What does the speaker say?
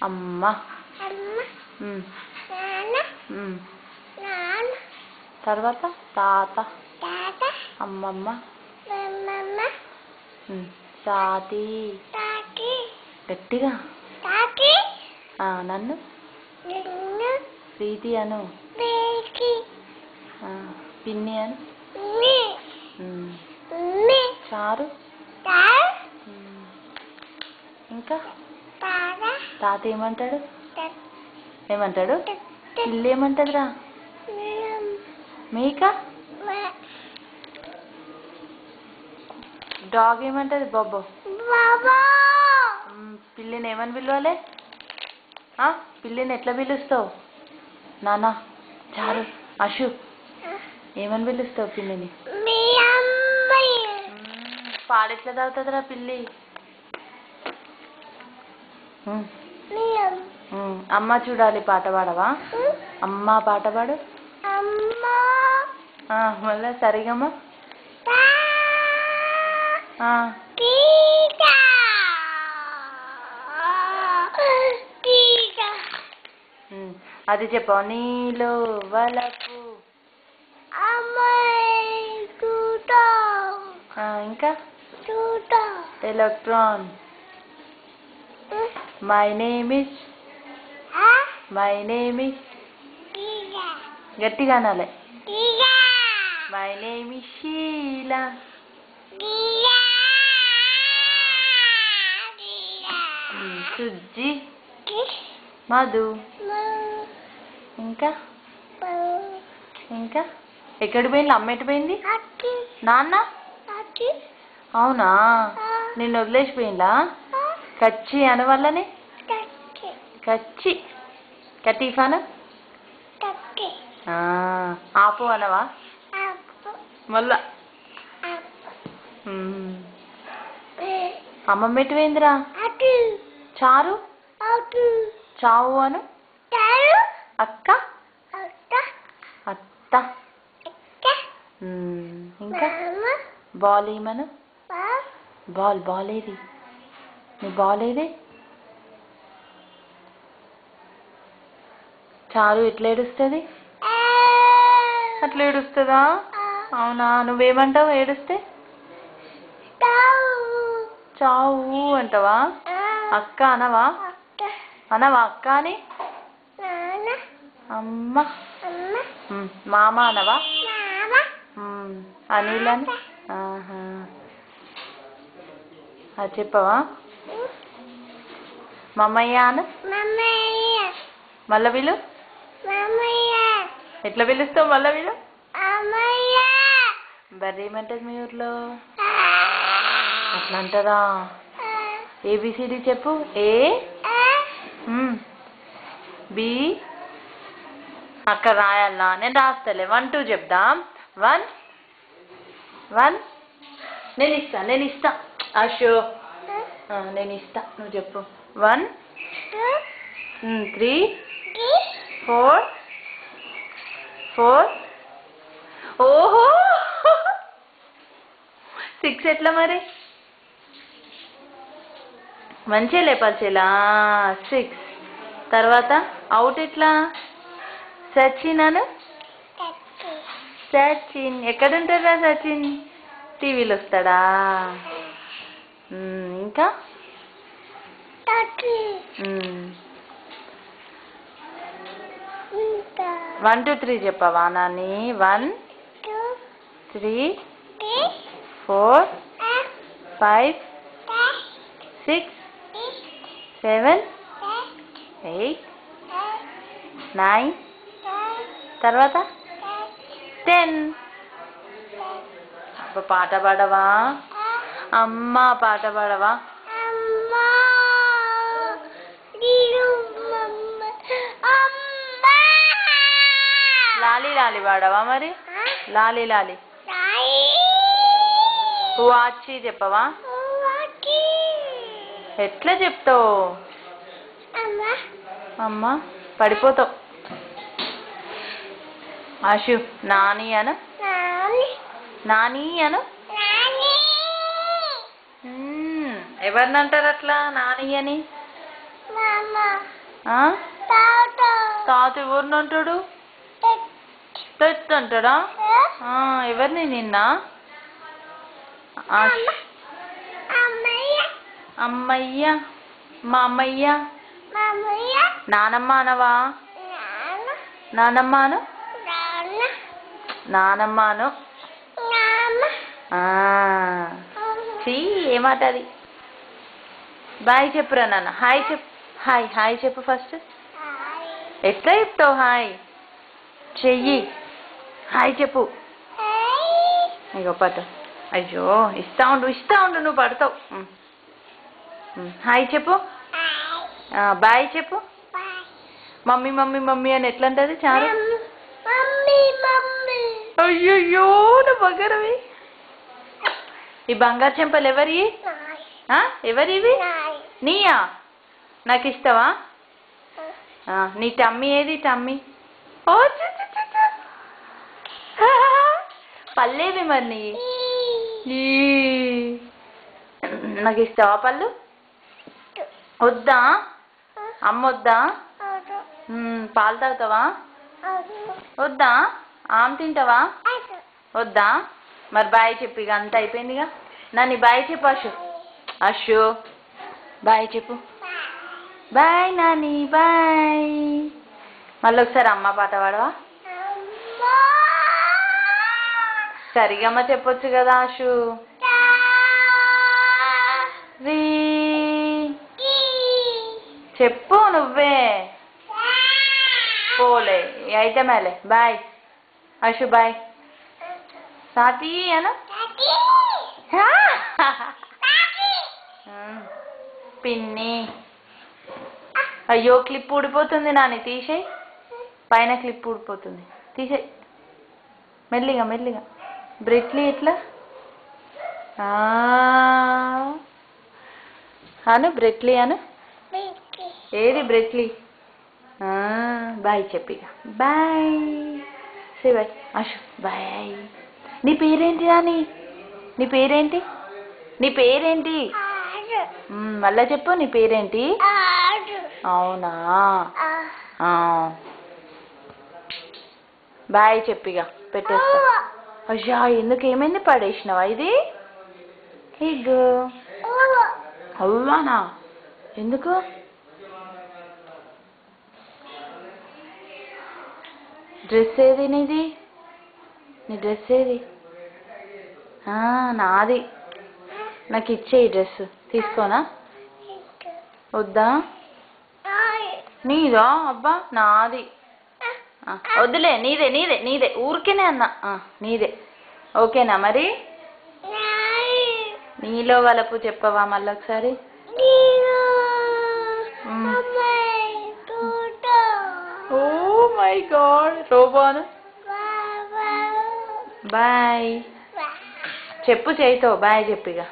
అమ్మ తర్వాత తాత అమ్మమ్మ తాతి గట్టిగా నన్ను ప్రీతి అను పిన్ని అను చారు ఇంకా తాత ఏమంటాడు పిల్లి ఏమంటదిరా మేక డాగ్ ఏమంటది బాబో పిల్లిని ఏమని పిలవాలి పిల్లిని ఎట్లా పిలుస్తావు నాన్న చారు అశు ఏమని పిలుస్తావు పిల్లిని పాడెట్లా తాగుతుందిరా పిల్లి అమ్మ చూడాలి పాట పాడవా అమ్మ పాట పాడు మళ్ళా సరిగమ్మ అది చెప్పావు నీలో వలపు ఇంకా ఎలక్ట్రాన్ మై నేమ్ ఇస్ గట్టిగా అనాలి my name is Sheela Sujji Madhu ఇంకా ఎక్కడికి పోయింది అమ్మ ఎటు పోయింది నాన్న అవునా నిన్ను వదిలేసిపోయిందా కచ్చి అనవల్లనే కచ్చి కటీఫాను ఆపు అనవా మళ్ళా అమ్మమ్మ ఎటు పోయిందిరా చారు చావు అను అక్క అత్త ఇంకా బాల్ ఏమను బాల్ ఏది నీ బాల్ ఏది చారు ఎట్లా ఏడుస్తుంది అట్లా ఏడుస్తుందా అవునా నువ్వేమంటావు ఏడుస్తే చావు అంటావా అక్క అనవా అక్క అని అమ్మ మామ అనవా అనిల్ అని అది చెప్పవా మమ్మయ్య అను మళ్ళా వీళ్ళు ఎట్లా పిలుస్తావు మళ్ళా వీళ్ళు బర్రె ఏమంటది మీ ఊర్లో అట్లా అంటారా ఏబిసిడి చెప్పు ఏ బి అక్కడ రాయాలనా నేను రాస్తలే 1 2 చెప్దాం 1 నేను ఇస్తా అశో నేను ఇస్తా నువ్వు చెప్పు 1 3 4 ఓహో 6 ఎట్లా మరి మంచిగా లేపాల్చేలా 6 తర్వాత అవుట్ ఎట్లా సచిన్ అను సచిన్ ఎక్కడుంటారా సచిన్ టీవీలో వస్తాడా ఇంకా 1 2 3 చెప్పవా నాని 1 2 3 4 5 6 7 8 9 తర్వాత 10 అబ్బా పాట పాడవా అమ్మ పాట పాడవా లాలి లాలి పాడవా మరి లాలి లాలి వాచి చెప్పవా ఎట్లా చెప్తావు అమ్మ పడిపోతావు ఆశు నాని అను ఎవరిని అంటారు అట్లా నాని అని? తాత ఎవరిని అంటాడు? అంటాడా? ఎవరిని నిన్న? అమ్మయ్య మా అమ్మయ్య నానమ్మ అనవా? నానమ్మ అను. నానమ్మ అను. ఏమాట అది? బాయ్ చెప్పురా నాన్న. హాయ్ చెప్పు. హాయ్ హాయ్ చెప్పు ఫస్ట్. ఎట్లా చెప్తావు హాయ్? చెయ్యి హాయ్ చెప్పు. ఇగో పట్టు. అయ్యో ఇస్తా ఉండు నువ్వు పడతావు. హాయ్ చెప్పు. బాయ్ చెప్పు. మమ్మీ మమ్మీ మమ్మీ అని ఎట్లా అంటది చారు? అయ్యయ్యో నువ్వు బంగారవి. ఈ బంగారు చెంపలు ఎవరి? ఎవరివి? నీయా? నాకు ఇస్తావా? నీ టమ్మీ ఏది? టమ్మీ పల్లేవి మరి నీ? నాకు ఇస్తావా పళ్ళు? వద్దా? అమ్మ వద్దా? పాలు తాగుతావా? వద్దా? ఆమె తింటావా? వద్దా? మరి బాయ్ చెప్పు. ఇక అంత అయిపోయిందిగా. నన్ను బాయ్ చెప్పు అషు. అషు బాయ్ చెప్పు. Bye Nani bye. మళ్ళీ ఒకసారి అమ్మ పాట పాడవా? సరిగమ్మ చెప్పొచ్చు కదా అషు. చెప్పు నువ్వే. పోలే అయితే మేలే. Bye Ashu bye. సాతి అను. పిన్ని. అయ్యో క్లిప్ ఊడిపోతుంది నాని. తీసేయి. పైన క్లిప్ ఊడిపోతుంది. తీసేయి మెల్లిగా మెల్లిగా. బ్రెట్లీ ఎట్లా అను. బ్రెట్లీ అను. ఏది బ్రెట్లీ? బాయ్ చెప్పిగా. Bye say bye Ashu. Bye. నీ పేరేంటి నాని? నీ పేరేంటి? నీ పేరేంటి? మళ్ళా చెప్పు. నీ పేరేంటి? అవునా? బాయ్ చెప్పిగా. పెట్టేస్తా. అయ్యా ఎందుకు? ఏమైంది? పడేసినావా ఇది? ఇగో అవ్వానా? ఎందుకు? డ్రెస్ ఏది నీది? నీ డ్రెస్ ఏది? నాది. నాకు ఇచ్చేయి డ్రెస్. తీసుకోనా? వద్దా? నీదా? అబ్బా నాది. వద్దులే. నీదే నీదే నీదే. ఊరికేనే అన్నా. నీదే. ఓకేనా మరి? నీలో వలపు చెప్పవా మళ్ళీ ఒకసారి? Oh my God. రోబోను. బాయ్ చెప్పు. చేయితో బాయ్ చెప్పిగా.